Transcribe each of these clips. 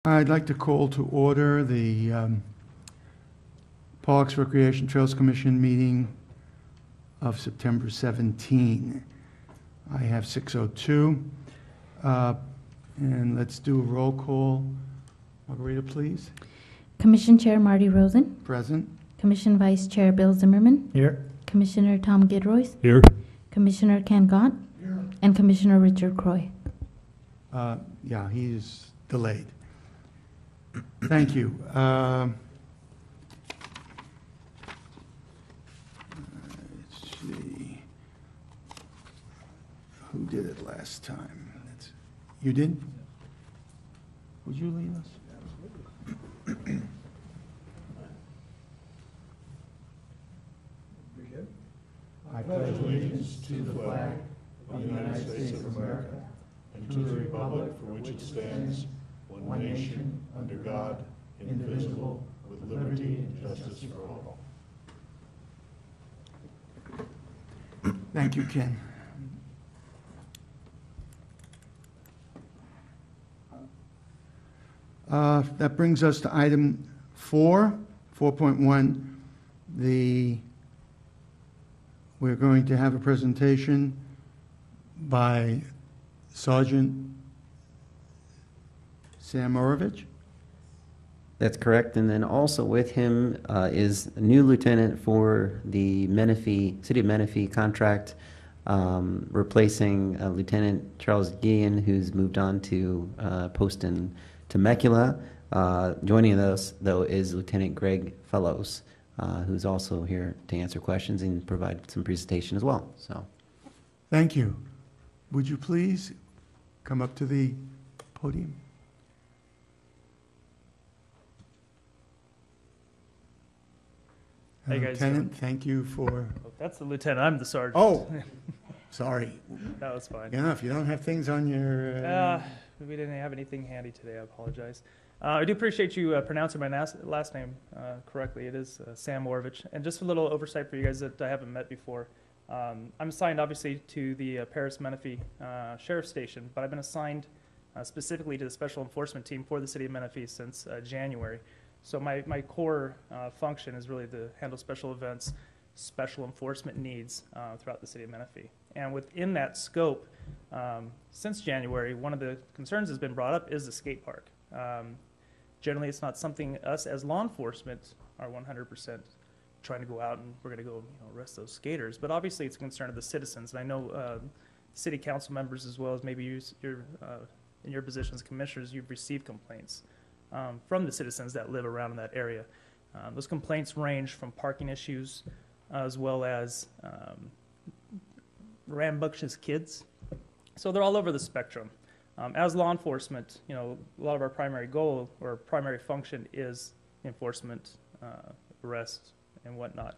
I'd like to call to order the Parks, Recreation, Trails Commission meeting of September 17. I have 6:02. And let's do a roll call. Margarita, please. Commission Chair Marty Rosen. Present. Commission Vice Chair Bill Zimmerman. Here. Commissioner Tom Gidroys. Here. Commissioner Ken Gott. Here. And Commissioner Richard Croy. Yeah, he's delayed. Thank you. Let's see. Who did it last time? You did? Would you lead us? I pledge allegiance to the flag of the United States of America and to the republic for which it stands, one nation, under God, indivisible, with liberty and justice for all. Thank you, Ken. That brings us to item 4.1. We're going to have a presentation by Sergeant Samorovich. That's correct. And then also with him is a new lieutenant for the Menifee, City of Menifee contract, replacing Lieutenant Charles Guillen, who's moved on to post in Temecula. Joining us, though, is Lieutenant Greg Fellows, who's also here to answer questions and provide some presentation as well. So, thank you. Would you please come up to the podium? Hey guys, Lieutenant, thank you for... Oh, that's the lieutenant. I'm the sergeant. Oh, sorry. That was fine. Yeah, if you don't have things on your... We didn't have anything handy today. I apologize. I do appreciate you pronouncing my last name correctly. It is Sam Morovich. And just a little oversight for you guys that I haven't met before. I'm assigned, obviously, to the Paris Menifee Sheriff's Station, but I've been assigned specifically to the Special Enforcement Team for the City of Menifee since January. So my core function is really to handle special events, special enforcement needs throughout the City of Menifee. And within that scope, since January, one of the concerns that's been brought up is the skate park. Generally, it's not something us as law enforcement are 100% trying to go out and we're going to go arrest those skaters. But obviously, it's a concern of the citizens. And I know city council members, as well as maybe you're in your position as commissioners, you've received complaints from the citizens that live around in that area. Those complaints range from parking issues as well as rambunctious kids. So they're all over the spectrum. As law enforcement, a lot of our primary goal or primary function is enforcement, arrest, and whatnot.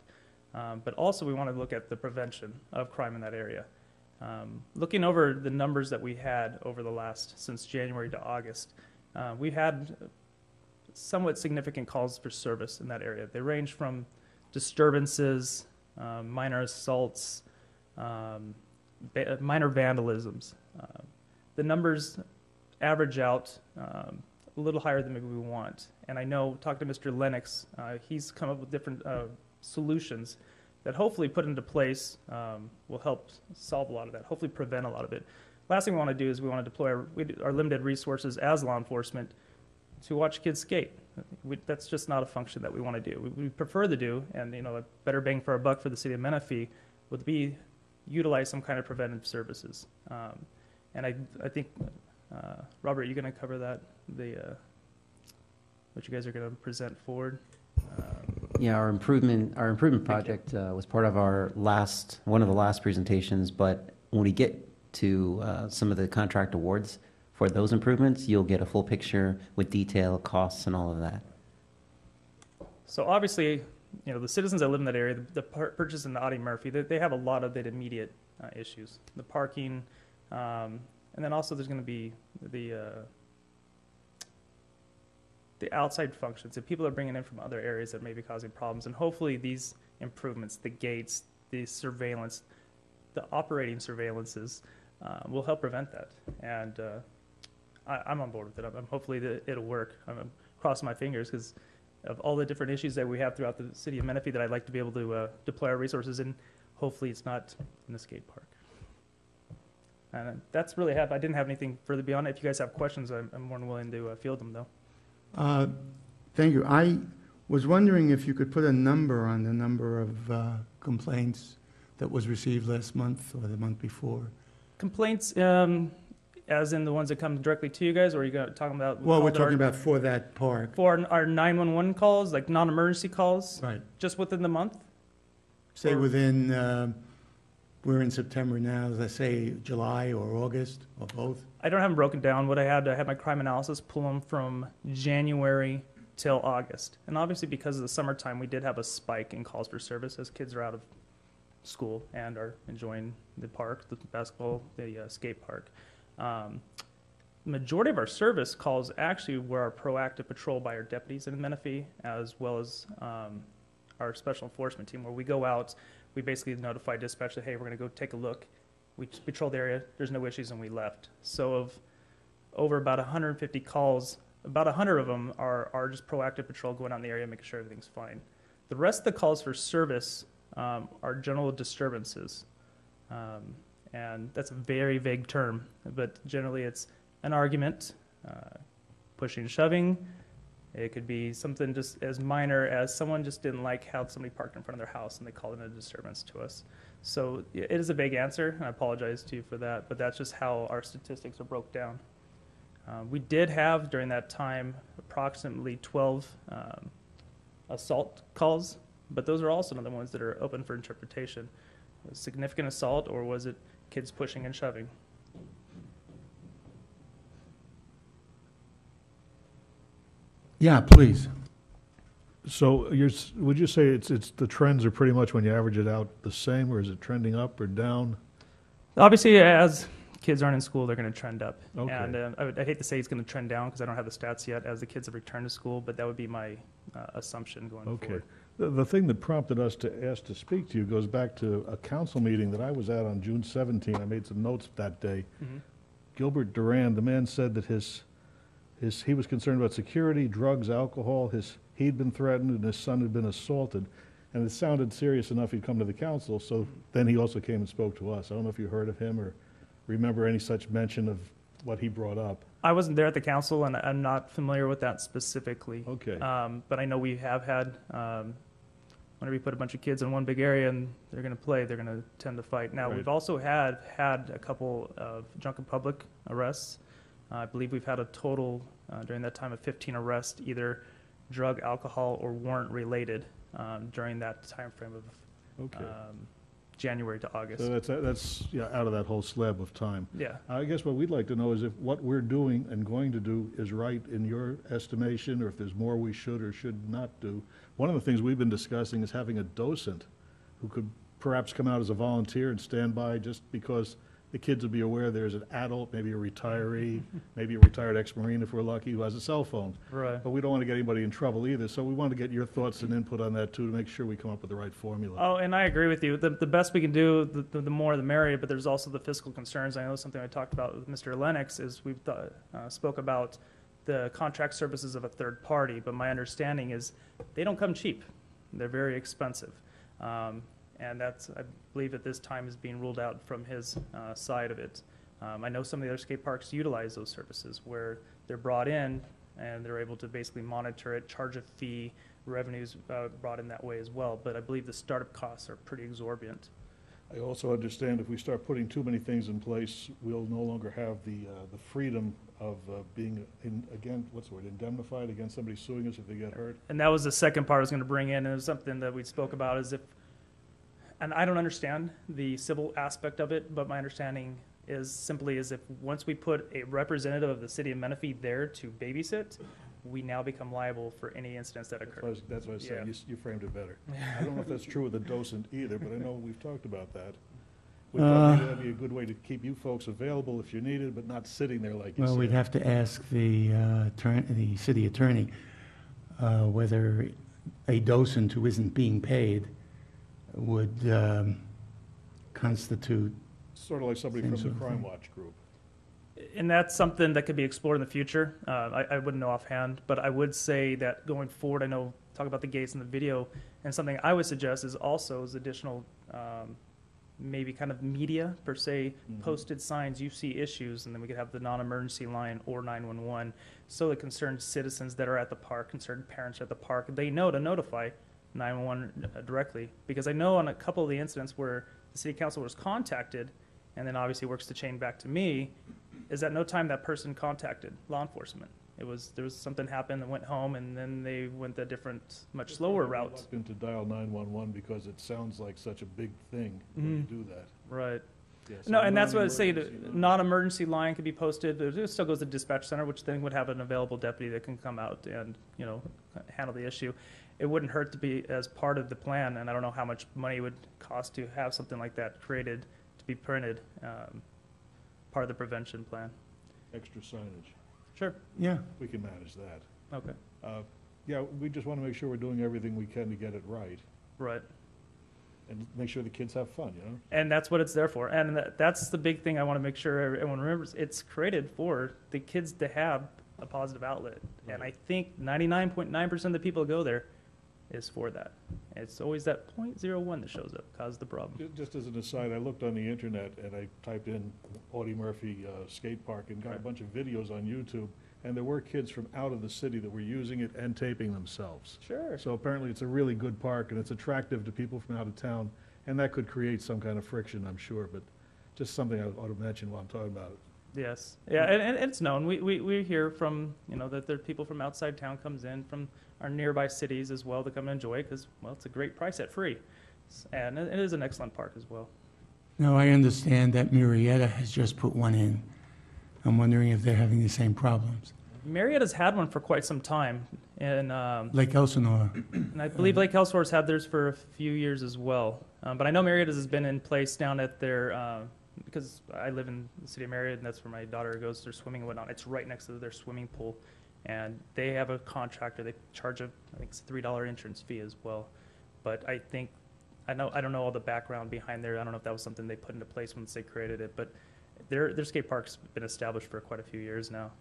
But also we want to look at the prevention of crime in that area. Looking over the numbers that we had over since January to August, we've had somewhat significant calls for service in that area. They range from disturbances, minor assaults, minor vandalisms. The numbers average out a little higher than maybe we want. And I know, talking to Mr. Lennox, he's come up with different solutions that hopefully put into place will help solve a lot of that, hopefully prevent a lot of it. Last thing we want to do is we want to deploy our limited resources as law enforcement to watch kids skate. That's just not a function that we want to do. We prefer to do, and a better bang for our buck for the City of Menifee would be utilize some kind of preventive services. And I think, Robert, are you going to cover that, what you guys are going to present forward? yeah, our improvement project was part of one of the last presentations. But when we get to some of the contract awards for those improvements, you'll get a full picture with detail, costs, and all of that. So obviously, the citizens that live in that area, the purchase in Audie Murphy, they have a lot of the immediate issues. The parking, and then also there's going to be the outside functions that people are bringing in from other areas that may be causing problems. And hopefully these improvements, the gates, the surveillance, the operating surveillances will help prevent that. And I'm on board with it. Hopefully it'll work. I'm crossing my fingers because of all the different issues that we have throughout the city of Menifee that I'd like to be able to deploy our resources in. Hopefully it's not in the skate park. And that's really I didn't have anything further beyond it. If you guys have questions, I'm more than willing to field them, though. Thank you. I was wondering if you could put a number on the number of complaints that was received last month or the month before. Complaints, as in the ones that come directly to you guys, or are you talking about? Well, we're talking about for that park. For our 911 calls, like non-emergency calls, Right. just within the month? Say Or- within, we're in September now, let's say July or August or both. I don't have them broken down. What I had my crime analysis pull them from January till August. And obviously because of the summertime, we did have a spike in calls for service as kids are out of school and are enjoying the park, the basketball, the skate park. Majority of our service calls actually were our proactive patrol by our deputies in Menifee, as well as our special enforcement team, where we go out, we basically notify dispatch that, hey, we're going to go take a look. We patrol the area, there's no issues, and we left. So of over about 150 calls, about 100 of them are just proactive patrol going out in the area, making sure everything's fine. The rest of the calls for service are general disturbances. And that's a very vague term, but generally it's an argument, pushing, shoving. It could be something just as minor as someone just didn't like how somebody parked in front of their house and they called it a disturbance to us. So it is a vague answer, and I apologize to you for that, but that's just how our statistics are broke down. We did have, during that time, approximately 12 assault calls, but those are also not the ones that are open for interpretation. Was it significant assault, or was it kids pushing and shoving? Yeah, please. So would you say it's the trends are pretty much when you average it out the same, or is it trending up or down? Obviously, as kids aren't in school, they're going to trend up. Okay. And I hate to say it's going to trend down because I don't have the stats yet as the kids have returned to school, but that would be my assumption going Okay. forward. The thing that prompted us to ask to speak to you goes back to a council meeting that I was at on June 17. I made some notes that day. Mhm. Gilbert Duran, the man said that he was concerned about security, drugs, alcohol. He'd been threatened and his son had been assaulted. And it sounded serious enough he'd come to the council, so then he also came and spoke to us. I don't know if you heard of him or remember any such mention of what he brought up. I wasn't there at the council, and I'm not familiar with that specifically. Okay. But I know we have had, whenever you put a bunch of kids in one big area and they're going to play, they're going to tend to fight. Now, Right. we've also had a couple of drunken public arrests. I believe we've had a total during that time of 15 arrests, either drug, alcohol, or warrant related during that time frame of Okay. January to August. So that's out of that whole slab of time. Yeah. I guess what we'd like to know is if what we're doing and going to do is right in your estimation, or if there's more we should or should not do. One of the things we've been discussing is having a docent who could perhaps come out as a volunteer and stand by just because the kids would be aware there's an adult, maybe a retiree, maybe a retired ex-Marine if we're lucky, who has a cell phone. Right. But we don't want to get anybody in trouble either, so we want to get your thoughts and input on that too, to make sure we come up with the right formula. Oh, and I agree with you. The best we can do, the more the merrier, but there's also the fiscal concerns. I know something I talked about with Mr. Lennox is we've spoke about the contract services of a third party, but my understanding is they don't come cheap. They're very expensive. And that's, I believe at this time, is being ruled out from his side of it. I know some of the other skate parks utilize those services where they're brought in and they're able to basically monitor it, charge a fee, revenues brought in that way as well. But I believe the startup costs are pretty exorbitant. I also understand if we start putting too many things in place, we'll no longer have the freedom of being, indemnified against somebody suing us if they get hurt. And that was the second part I was going to bring in, and it was something that we spoke about is if, and I don't understand the civil aspect of it, but my understanding is simply is if once we put a representative of the city of Menifee there to babysit, we now become liable for any incidents that occur. That's what I was saying. Yeah. You framed it better. I don't know if that's true with the docent either, but I know we've talked about that. We thought maybe that'd be a good way to keep you folks available if you needed, but not sitting there like you Well, said. we'd have to ask the city attorney whether a docent who isn't being paid would constitute. Sort of like somebody from Things the of- Crime Watch group. And that's something that could be explored in the future. I wouldn't know offhand, but I would say that going forward, I know talk about the gates in the video, and something I would suggest is also is additional, maybe kind of media per se, posted signs. You see issues, and then we could have the non-emergency line or 911, so the concerned citizens that are at the park, concerned parents at the park, they know to notify 911 directly. Because I know on a couple of the incidents where the city council was contacted, and then obviously works the chain back to me, is at no time that person contacted law enforcement. There was something happened and went home, and then they went a different, much slower route. Reluctant to dial 911 because it sounds like such a big thing when you do that. Right. Yeah, so No, and that's what I say. non-emergency line. Non-emergency line could be posted. It still goes to dispatch center, which then would have an available deputy that can come out and handle the issue. It wouldn't hurt to be as part of the plan, and I don't know how much money it would cost to have something like that created to be printed, part of the prevention plan. Extra signage. Sure. Yeah, We can manage that. Okay. Yeah, we just want to make sure we're doing everything we can to get it right Right. and make sure the kids have fun, And that's what it's there for. And that's the big thing I want to make sure everyone remembers. It's created for the kids to have a positive outlet. And I think 99.9% of the people who go there is for that. It's always that 0.01 that shows up, causes the problem. Just as an aside, I looked on the internet and I typed in Audie Murphy skate park and got a Right. bunch of videos on YouTube. And there were kids from out of the city that were using it and taping themselves. Sure. So apparently it's a really good park and it's attractive to people from out of town. And that could create some kind of friction, I'm sure, but just something I ought to mention while I'm talking about it. Yes. Yeah, and it's known. We hear from, that there are people from outside town comes in from our nearby cities as well to come and enjoy it because, well, it's a great price at free. And it is an excellent park as well. now I understand that Murrieta has just put one in. I'm wondering if they're having the same problems. Marietta's had one for quite some time. And Lake Elsinore, I believe Lake Elsinor's had theirs for a few years as well. But I know Marietta's has been in place down at their, because I live in the city of Marietta, and that's where my daughter goes to their swimming and whatnot. It's right next to their swimming pool. And they have a contractor. They charge I think it's a $3 entrance fee as well. But I don't know all the background behind there. I don't know if that was something they put into place once they created it. But their skate park's been established for quite a few years now.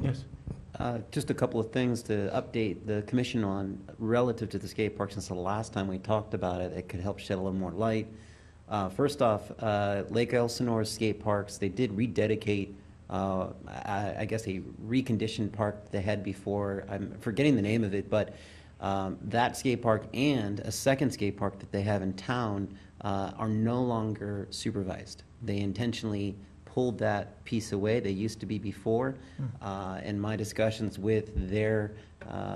yes. Just a couple of things to update the commission on relative to the skate park since the last time we talked about it. It could help shed a little more light. First off, Lake Elsinore skate parks, they did rededicate, I guess, a reconditioned park that they had before. I'm forgetting the name of it, but that skate park and a second skate park that they have in town are no longer supervised. They intentionally pulled that piece away. They used to be before. And my discussions with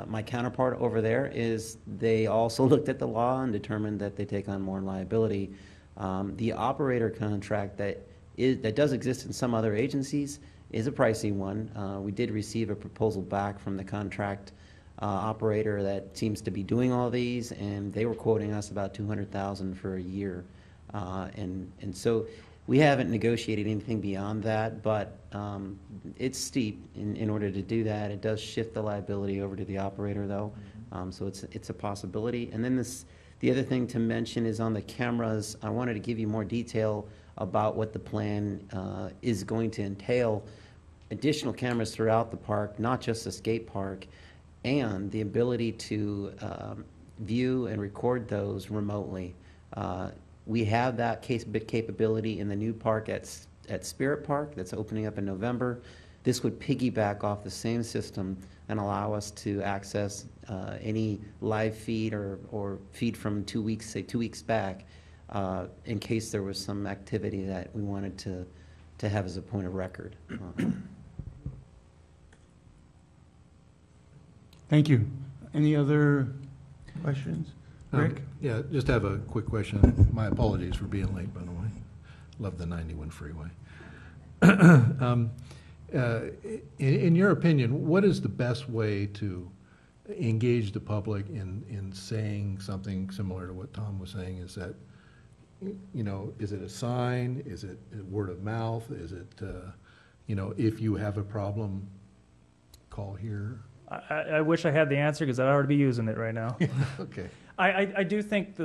my counterpart over there is they also looked at the law and determined that they take on more liability. The operator contract that does exist in some other agencies is a pricey one. We did receive a proposal back from the contract operator that seems to be doing all these, and they were quoting us about $200,000 for a year. And so we haven't negotiated anything beyond that, but it's steep in order to do that. It does shift the liability over to the operator, though, so it's a possibility. And then the other thing to mention is on the cameras. I wanted to give you more detail about what the plan is going to entail. Additional cameras throughout the park, not just the skate park, and the ability to view and record those remotely. We have that capability in the new park at Spirit Park that's opening up in November. This would piggyback off the same system and allow us to access any live feed or feed from 2 weeks, say 2 weeks back, in case there was some activity that we wanted to have as a point of record. Thank you. Any other questions? Rick? Yeah, just have a quick question. My apologies for being late, by the way. Love the 91 freeway. In your opinion, what is the best way to engage the public in saying something similar to what Tom was saying? Is that, is it a sign? Is it word of mouth? Is it, if you have a problem, call here? I wish I had the answer because I'd already be using it right now. Okay. I do think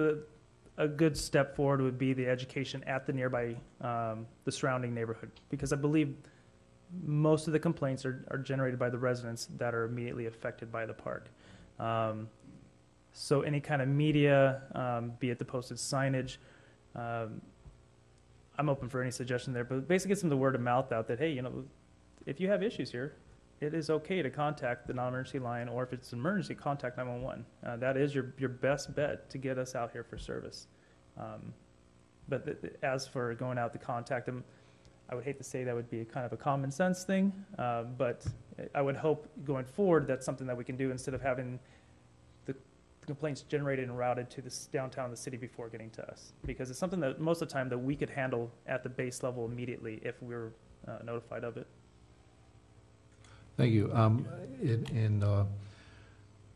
a good step forward would be the education at the nearby, the surrounding neighborhood, because I believe most of the complaints are generated by the residents that are immediately affected by the park. So any kind of media, be it the posted signage, I'm open for any suggestion there, but basically get some of the word of mouth out that, hey, you know, if you have issues here, it is okay to contact the non-emergency line, or if it's an emergency, contact 911. That is your best bet to get us out here for service. But as for going out to contact them, I would hate to say that would be kind of a common sense thing, but I would hope going forward that's something that we can do instead of having the complaints generated and routed to this downtown of the city before getting to us. Because it's something that most of the time that we could handle at the base level immediately if we were notified of it. Thank you.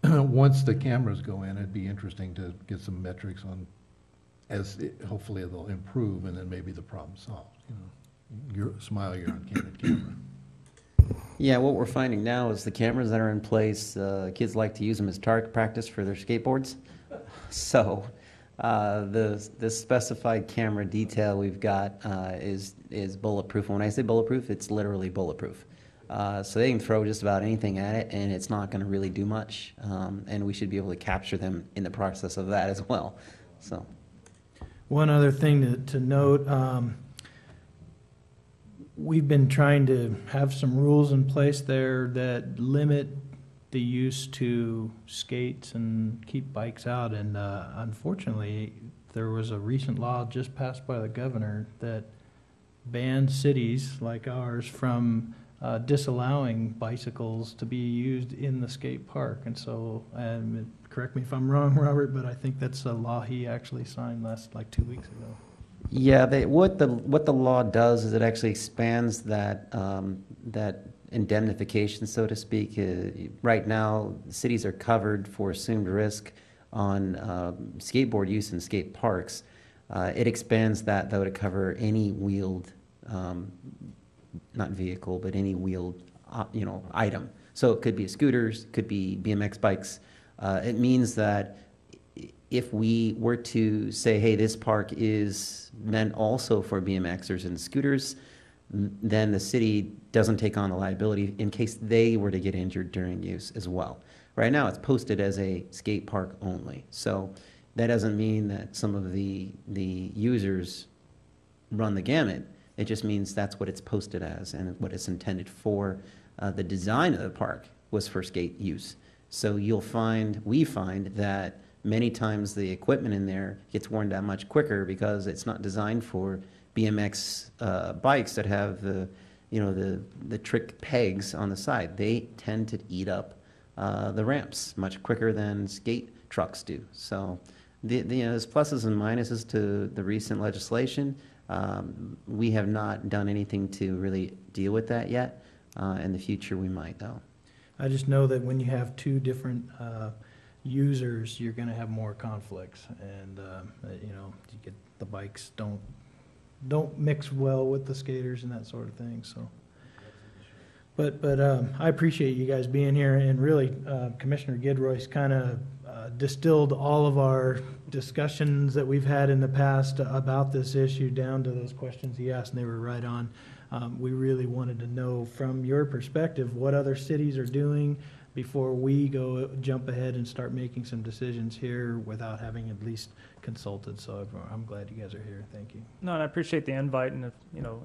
Once the cameras go in, it'd be interesting to get some metrics on, hopefully they'll improve, and then maybe the problem's solved, you know. Smile, you're on candid camera. Yeah, what we're finding now is the cameras that are in place, kids like to use them as target practice for their skateboards. So the specified camera detail we've got is bulletproof. And when I say bulletproof, it's literally bulletproof. So they can throw just about anything at it, and it's not going to really do much. And we should be able to capture them in the process of that as well. So, one other thing to note, we've been trying to have some rules in place there that limit the use to skates and keep bikes out. And unfortunately, there was a recent law just passed by the governor that banned cities like ours from disallowing bicycles to be used in the skate park. And so, correct me if I'm wrong, Robert, but I think that's a law he actually signed like 2 weeks ago. yeah, what the law does is it actually expands that that indemnification, so to speak. Right now, cities are covered for assumed risk on skateboard use in skate parks. It expands that, though, to cover any wheeled, not vehicle, but any wheeled, item. So it could be scooters, could be BMX bikes. It means that if we were to say, hey, this park is meant also for BMXers and scooters, then the city doesn't take on the liability in case they were to get injured during use as well. Right now, it's posted as a skate park only. So that doesn't mean that some of the users run the gamut. It just means that's what it's posted as and what it's intended for. The design of the park was for skate use. So we find that many times the equipment in there gets worn down much quicker because it's not designed for BMX bikes that have the trick pegs on the side. They tend to eat up the ramps much quicker than skate trucks do. So there's pluses and minuses to the recent legislation. We have not done anything to really deal with that yet. In the future, we might, though. I just know that when you have two different users, you're going to have more conflicts, and you get the bikes don't mix well with the skaters and that sort of thing. So, but I appreciate you guys being here, and really, Commissioner Gidroy's kind of distilled all of our discussions that we've had in the past about this issue down to those questions he asked, and they were right on. We really wanted to know from your perspective what other cities are doing before we jump ahead and start making some decisions here without having at least consulted. So I'm glad you guys are here. Thank you. No, and I appreciate the invite, and if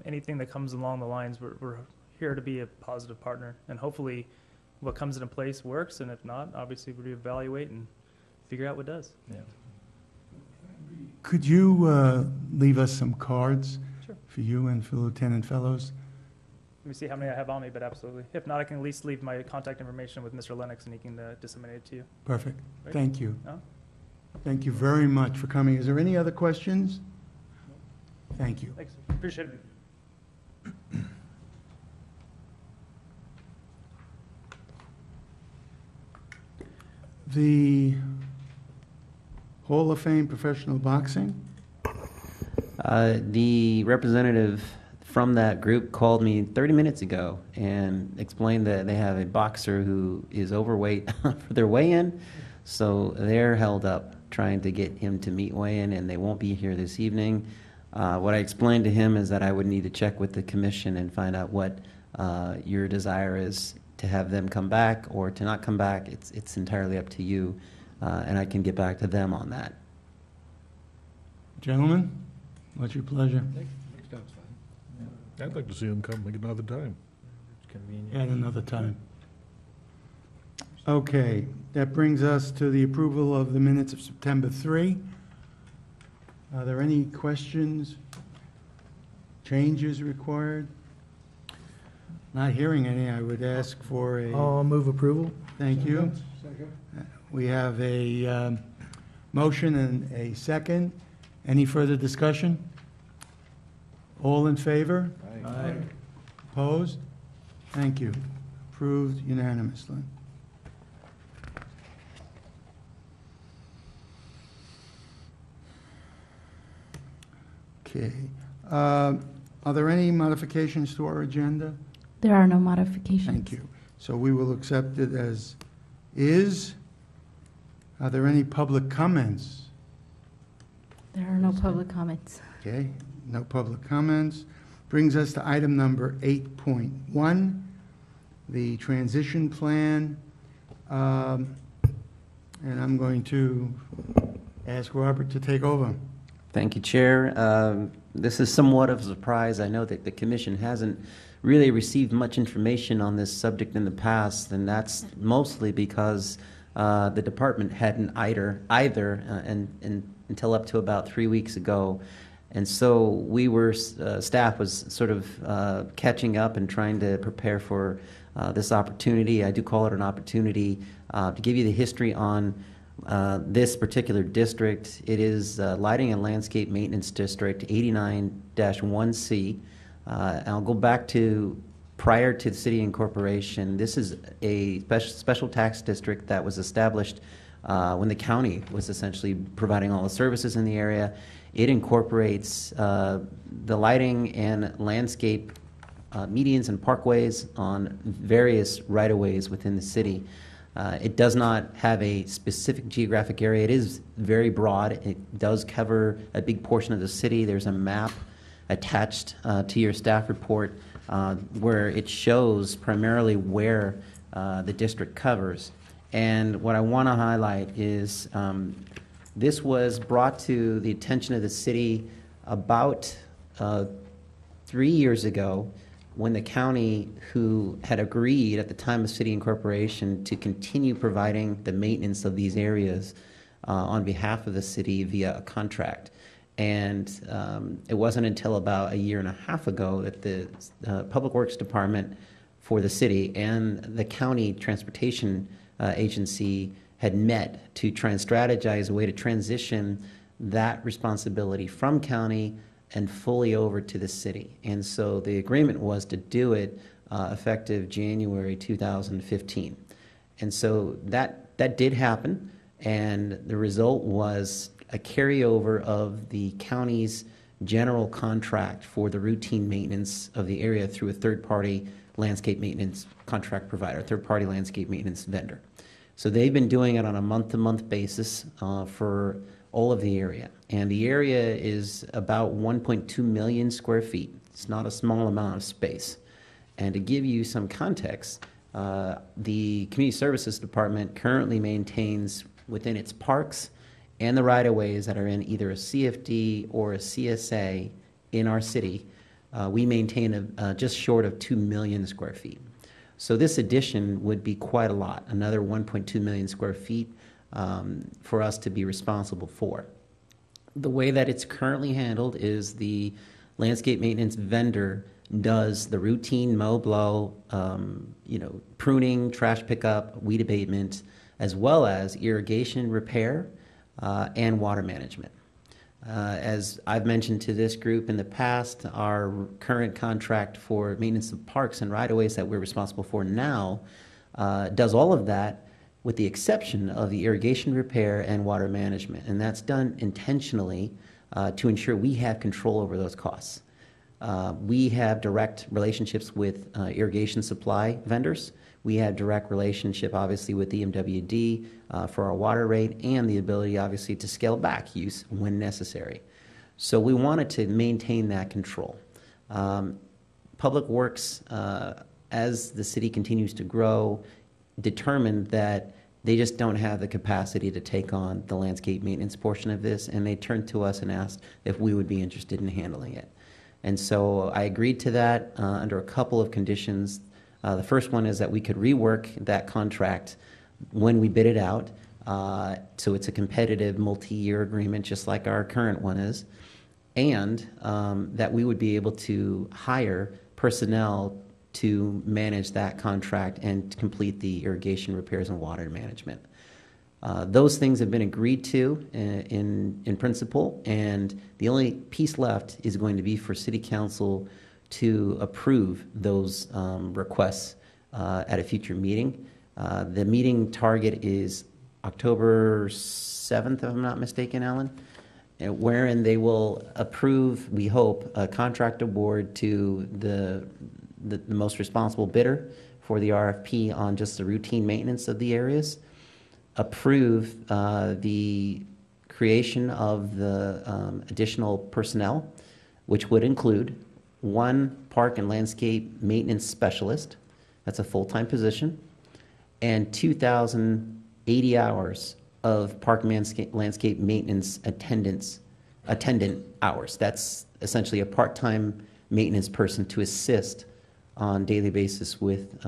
anything that comes along the lines, we're here to be a positive partner, and hopefully what comes into place works, and if not, obviously we reevaluate and figure out what does. Yeah. Could you leave us some cards Sure. for you and for Lieutenant Fellows? Let me see how many I have on me, but absolutely. If not, I can at least leave my contact information with Mr. Lennox, and he can disseminate it to you. Perfect. Right. Thank you. No? Thank you very much for coming. Is there any other questions? Thank you. Thanks. Appreciate it. The Hall of Fame Professional Boxing? The representative from that group called me 30 minutes ago and explained that they have a boxer who is overweight for their weigh-in, so they're held up trying to get him to meet Wayne, and they won't be here this evening. What I explained to him is that I would need to check with the commission and find out what your desire is, to have them come back or to not come back. It's entirely up to you, and I can get back to them on that. Gentlemen, what's your pleasure? Next time's fine. I'd like to see him come another time. It's convenient. At another time. Okay, that brings us to the approval of the minutes of September 3. Are there any questions, changes required? Not hearing any, I would ask for a, I'll move approval. thank you. We have a motion and a second. Any further discussion? All in favor? Aye. Opposed? Thank you. Approved unanimously. Okay. Are there any modifications to our agenda? There are no modifications. Thank you. So we will accept it as is. Are there any public comments? There are no public comments. Okay, no public comments. Brings us to item number 8.1, the transition plan. And I'm going to ask Robert to take over. Thank you, Chair. This is somewhat of a surprise. I know that the Commission hasn't really received much information on this subject in the past, and that's mostly because the department hadn't either until up to about 3 weeks ago. And so we were, staff was sort of catching up and trying to prepare for this opportunity. I do call it an opportunity to give you the history on this particular district. It is Lighting and Landscape Maintenance District 89-1C. I'll go back to prior to the city incorporation. This is a special tax district that was established when the county was essentially providing all the services in the area. It incorporates the lighting and landscape medians and parkways on various right-of-ways within the city. It does not have a specific geographic area. It is very broad. It does cover a big portion of the city. There's a map attached to your staff report where it shows primarily where the district covers. And what I want to highlight is this was brought to the attention of the city about 3 years ago, when the county, who had agreed at the time of city incorporation to continue providing the maintenance of these areas on behalf of the city via a contract. And it wasn't until about 1.5 years ago that the Public Works Department for the city and the county transportation agency had met to try and strategize a way to transition that responsibility from county and fully over to the city. And so the agreement was to do it effective January 2015. And so that did happen, and the result was a carryover of the county's general contract for the routine maintenance of the area through a third-party landscape maintenance contract provider, third-party landscape maintenance vendor. So they've been doing it on a month-to-month basis for all of the area. And the area is about 1.2 million square feet. It's not a small amount of space. And to give you some context, the Community Services Department currently maintains within its parks and the right-of-ways that are in either a CFD or a CSA in our city, we maintain just short of 2 million square feet. So this addition would be quite a lot, another 1.2 million square feet for us to be responsible for. The way that it's currently handled is the landscape maintenance vendor does the routine mow, blow, pruning, trash pickup, weed abatement, as well as irrigation repair and water management. As I've mentioned to this group in the past, our current contract for maintenance of parks and right-of-ways that we're responsible for now does all of that with the exception of the irrigation repair and water management. And that's done intentionally to ensure we have control over those costs. We have direct relationships with irrigation supply vendors. We have direct relationship, obviously, with EMWD for our water rate and the ability, obviously, to scale back use when necessary. So we wanted to maintain that control. Public Works, as the city continues to grow, determined that they just don't have the capacity to take on the landscape maintenance portion of this, and they turned to us and asked if we would be interested in handling it. And so I agreed to that under a couple of conditions. The first one is that we could rework that contract when we bid it out, so it's a competitive multi-year agreement just like our current one is, and that we would be able to hire personnel to manage that contract and complete the irrigation repairs and water management. Those things have been agreed to in principle, and the only piece left is going to be for City Council to approve those requests at a future meeting. The meeting target is October 7th, if I'm not mistaken, Alan, wherein they will approve, we hope, a contract award to the most responsible bidder for the RFP on just the routine maintenance of the areas, approve the creation of the additional personnel, which would include one park and landscape maintenance specialist, that's a full-time position, and 2,080 hours of park landscape maintenance attendant hours. That's essentially a part-time maintenance person to assist on daily basis with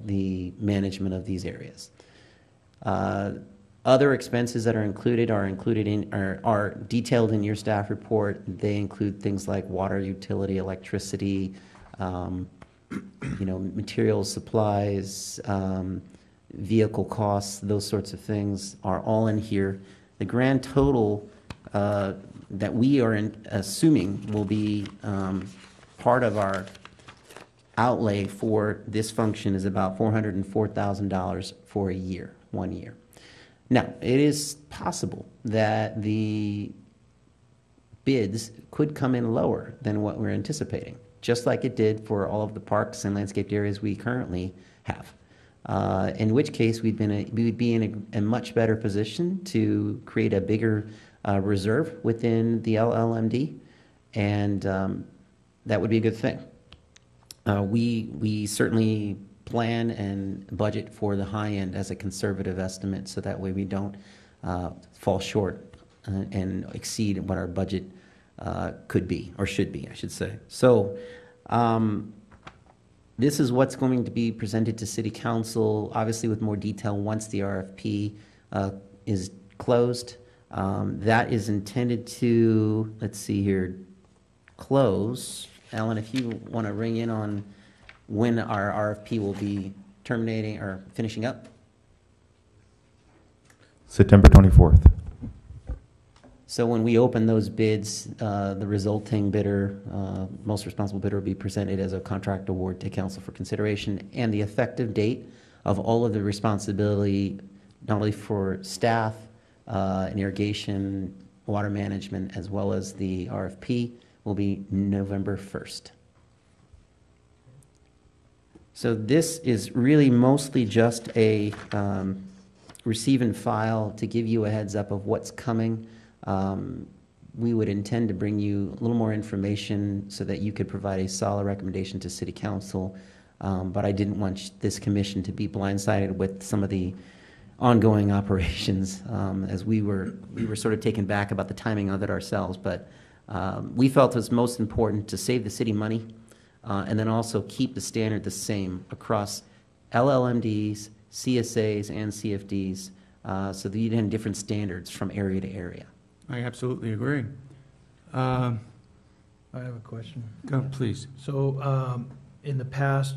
the management of these areas. Other expenses that are included are detailed in your staff report. They include things like water, utility, electricity, materials, supplies, vehicle costs, those sorts of things are all in here. The grand total that we are assuming will be part of our outlay for this function is about $404,000 for a year, 1 year. Now, it is possible that the bids could come in lower than what we're anticipating, just like it did for all of the parks and landscaped areas we currently have. In which case, we would be in a much better position to create a bigger reserve within the LLMD, and that would be a good thing. We certainly plan and budget for the high end as a conservative estimate, so that way we don't fall short and exceed what our budget could be, or should be, I should say. So this is what's going to be presented to City Council, obviously with more detail once the RFP is closed. That is intended to, let's see here, close. Alan, if you want to ring in on when our RFP will be terminating or finishing up. September 24th. So when we open those bids, the resulting bidder, most responsible bidder, will be presented as a contract award to council for consideration, and the effective date of all of the responsibility, not only for staff and irrigation, water management, as well as the RFP, will be November 1st. So this is really mostly just a receive and file to give you a heads up of what's coming. We would intend to bring you a little more information so that you could provide a solid recommendation to City Council, but I didn't want this commission to be blindsided with some of the ongoing operations, as we were sort of taken back about the timing of it ourselves, but we felt it was most important to save the city money and then also keep the standard the same across LLMDs, CSAs, and CFDs, so that you didn't have different standards from area to area. I absolutely agree. I have a question. Go, please. So, in the past,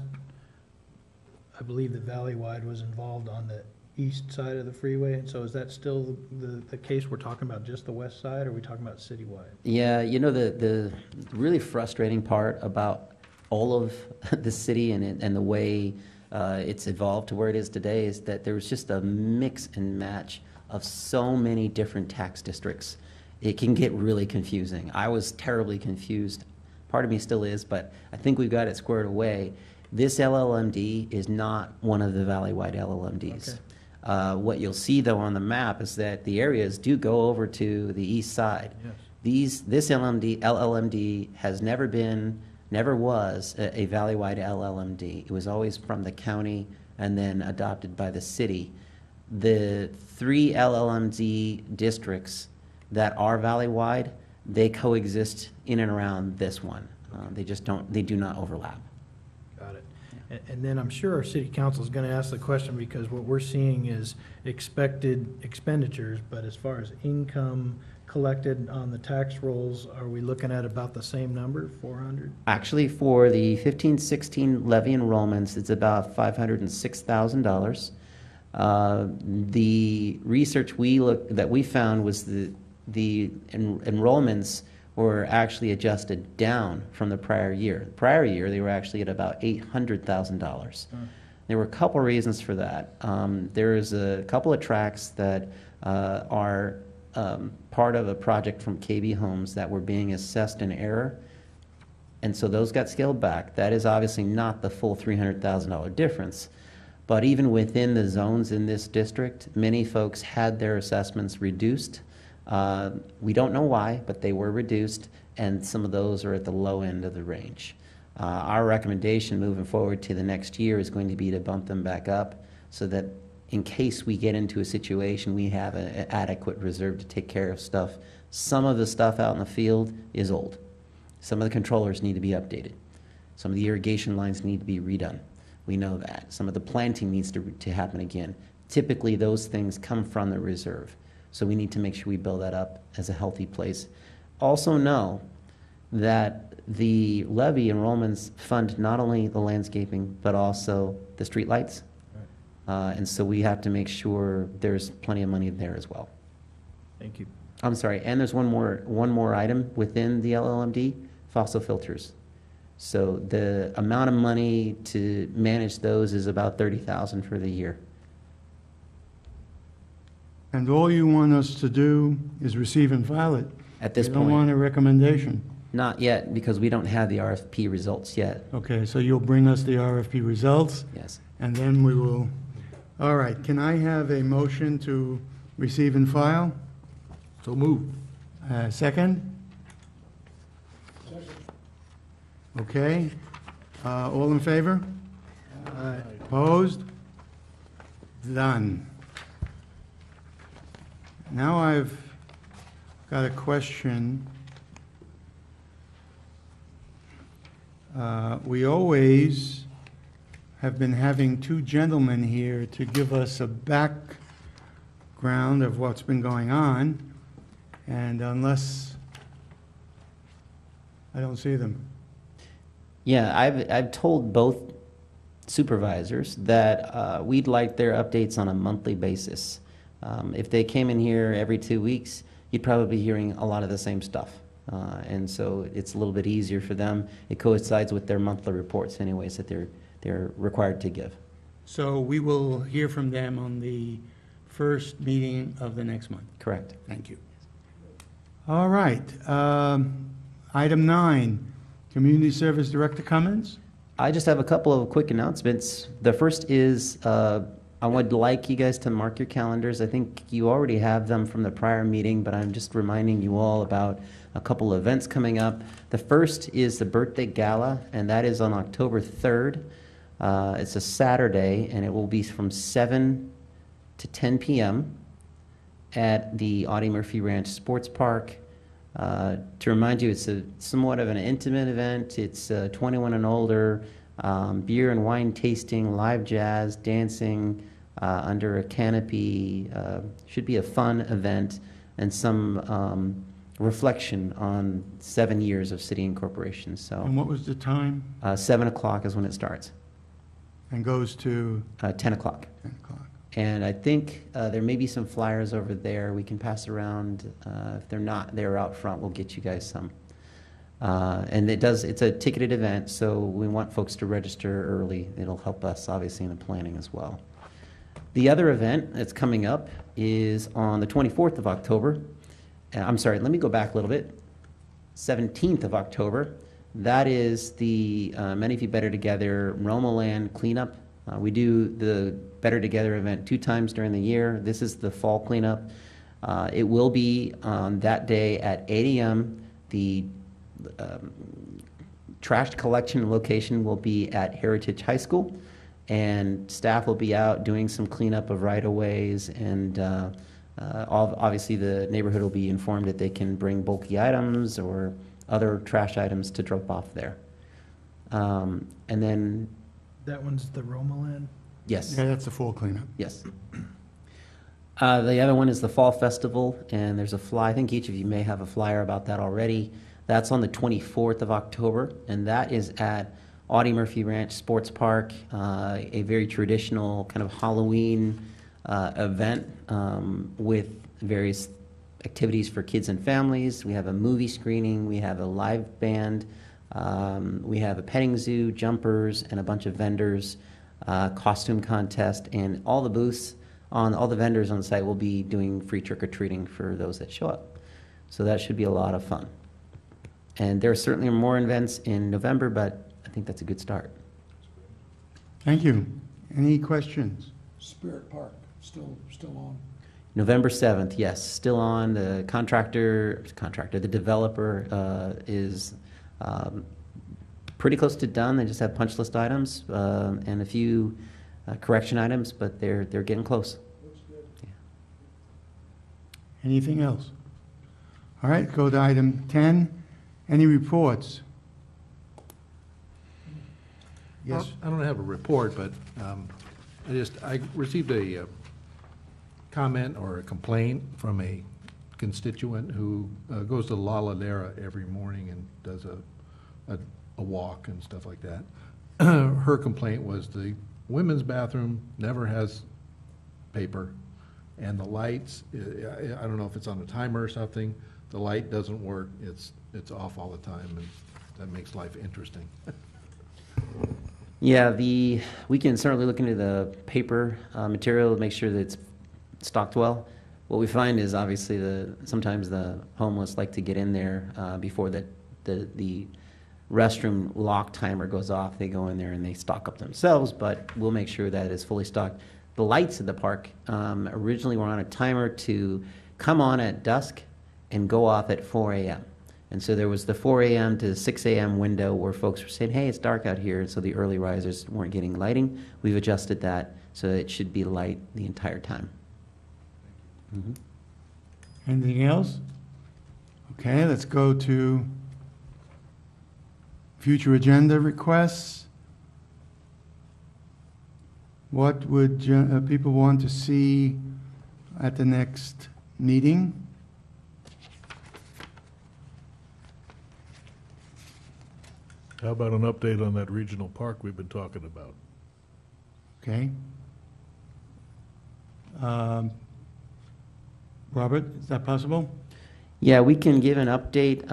I believe that Valleywide was involved on the east side of the freeway, and so is that still the case? We're talking about just the west side, or are we talking about citywide? Yeah, the really frustrating part about all of the city and the way it's evolved to where it is today is that there was just a mix and match of so many different tax districts. It can get really confusing. I was terribly confused part of me still is, but I think we've got it squared away. This LLMD is not one of the valley-wide LLMDs. Okay. What you'll see, though, on the map is that the areas do go over to the east side. Yes. This LLMD has never was a valley-wide LLMD. It was always from the county and then adopted by the city. The 3 LLMD districts that are valley-wide, they coexist in and around this one. They do not overlap. Got it. And then I'm sure our city council is going to ask the question, because what we're seeing is expected expenditures, but as far as income collected on the tax rolls, are we looking at about the same number, 400? Actually, for the 15-16 levy enrollments, it's about $506,000. The research that we found was the enrollments were actually adjusted down from the prior year. The prior year, they were actually at about $800,000. There were a couple reasons for that. There is a couple of tracks that are part of a project from KB Homes that were being assessed in error, and so those got scaled back. That is obviously not the full $300,000 difference, but even within the zones in this district, many folks had their assessments reduced. We don't know why, but they were reduced, and some of those are at the low end of the range. Our recommendation moving forward to the next year is going to be to bump them back up so that in case we get into a situation, we have an adequate reserve to take care of stuff. Some of the stuff out in the field is old. Some of the controllers need to be updated. Some of the irrigation lines need to be redone. We know that. Some of the planting needs to happen again. Typically, those things come from the reserve. So we need to make sure we build that up as a healthy place. Also know that the levy enrollments fund not only the landscaping, but also the streetlights. And so we have to make sure there's plenty of money there as well. Thank you. I'm sorry, and there's one more item within the LLMD, fossil filters. So the amount of money to manage those is about $30,000 for the year. And all you want us to do is receive and file it? At this You don't point, want a recommendation? not yet, because we don't have the RFP results yet. Okay, so you'll bring us the RFP results, Yes. and then we will, all right, can I have a motion to receive and file? So move. Second? Okay, all in favor? Opposed? Done. Now I've got a question. We always have been having 2 gentlemen here to give us a background of what's been going on, and unless I don't see them. Yeah, I've told both supervisors that we'd like their updates on a monthly basis. If they came in here every 2 weeks, you'd probably be hearing a lot of the same stuff. And so it's a little bit easier for them. It coincides with their monthly reports anyways that they're required to give. So we will hear from them on the first meeting of the next month. Correct. Thank you. All right. Item 9, Community Service Director comments? I just have a couple of quick announcements. The first is I would like you guys to mark your calendars. I think you already have them from the prior meeting, but I'm just reminding you all about a couple of events coming up. The first is the birthday gala, and that is on October 3rd. It's a Saturday, and it will be from 7 to 10 p.m. at the Audie Murphy Ranch Sports Park. To remind you, it's somewhat of an intimate event. It's 21 and older, beer and wine tasting, live jazz, dancing under a canopy. Should be a fun event and some reflection on 7 years of city incorporation. So And what was the time? 7 o'clock is when it starts. And goes to 10 o'clock. 10 o'clock. And I think there may be some flyers over there we can pass around. If they're not there out front, we'll get you guys some. And it's a ticketed event, so we want folks to register early. It'll help us, obviously, in the planning as well. The other event that's coming up is on the 24th of October. I'm sorry, let me go back a little bit. 17th of October. That is the Menifee Better Together Roma Land cleanup. We do the Better Together event 2 times during the year. This is the fall cleanup. It will be on that day at 8 a.m. The trash collection location will be at Heritage High School, and staff will be out doing some cleanup of right-of-ways, and obviously the neighborhood will be informed that they can bring bulky items or other trash items to drop off there. And then, That one's the Roma Land? yes. Yeah, that's the fall cleanup. Yes. The other one is the Fall Festival, and there's a fly, I think each of you may have a flyer about that already. That's on the 24th of October, and that is at Audie Murphy Ranch Sports Park, a very traditional kind of Halloween event with various activities for kids and families. We have a movie screening, we have a live band, we have a petting zoo, jumpers, and a bunch of vendors, costume contest, and all the booths all the vendors on site will be doing free trick-or-treating for those that show up. So that should be a lot of fun. And there are certainly more events in November, but I think that's a good start. Thank you. Any questions? Spirit Park, still on. November 7th, yes, still on. The the developer is pretty close to done. They just have punch list items and a few correction items, but they're getting close. Yeah. Anything else? All right, go to item 10. Any reports? Yes. I don't have a report, but I received a comment or a complaint from a constituent who goes to La Ladera every morning and does a walk and stuff like that. Her complaint was the women's bathroom never has paper, and the lights, I don't know if it's on a timer or something, the light doesn't work, it's off all the time, and that makes life interesting. Yeah, we can certainly look into the paper material to make sure that it's stocked well. What we find is obviously sometimes the homeless like to get in there before the restroom lock timer goes off. They go in there and they stock up themselves, but we'll make sure that it's fully stocked. The lights at the park originally were on a timer to come on at dusk and go off at 4 a.m. And so there was the 4 a.m. to 6 a.m. window where folks were saying, hey, it's dark out here, and so the early risers weren't getting lighting. We've adjusted that so it should be light the entire time. Mm-hmm. Anything else? Okay, let's go to future agenda requests. What would people want to see at the next meeting? How about an update on that regional park we've been talking about? Okay. Robert, is that possible? Yeah, we can give an update.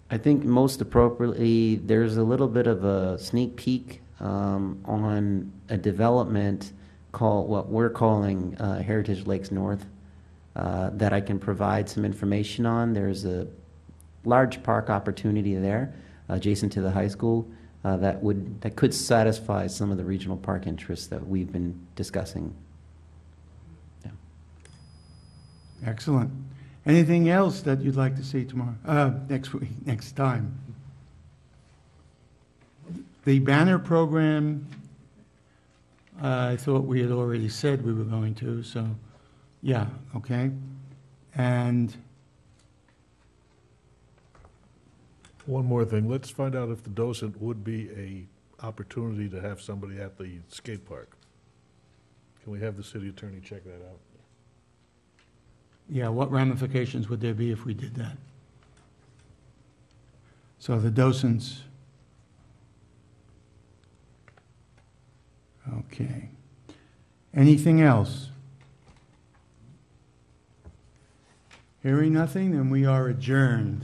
I think most appropriately, there's a little bit of a sneak peek on a development called what we're calling Heritage Lakes North that I can provide some information on. There's a large park opportunity there adjacent to the high school that could satisfy some of the regional park interests that we've been discussing. Yeah. Excellent. Anything else that you'd like to see tomorrow, next week, next time? The banner program, I thought we had already said we were going to, so, yeah, okay. And One more thing, let's find out if the docent would be a opportunity to have somebody at the skate park. Can we have the city attorney check that out? yeah, what ramifications would there be if we did that? So the docents. Okay. Anything else? Hearing nothing, then we are adjourned.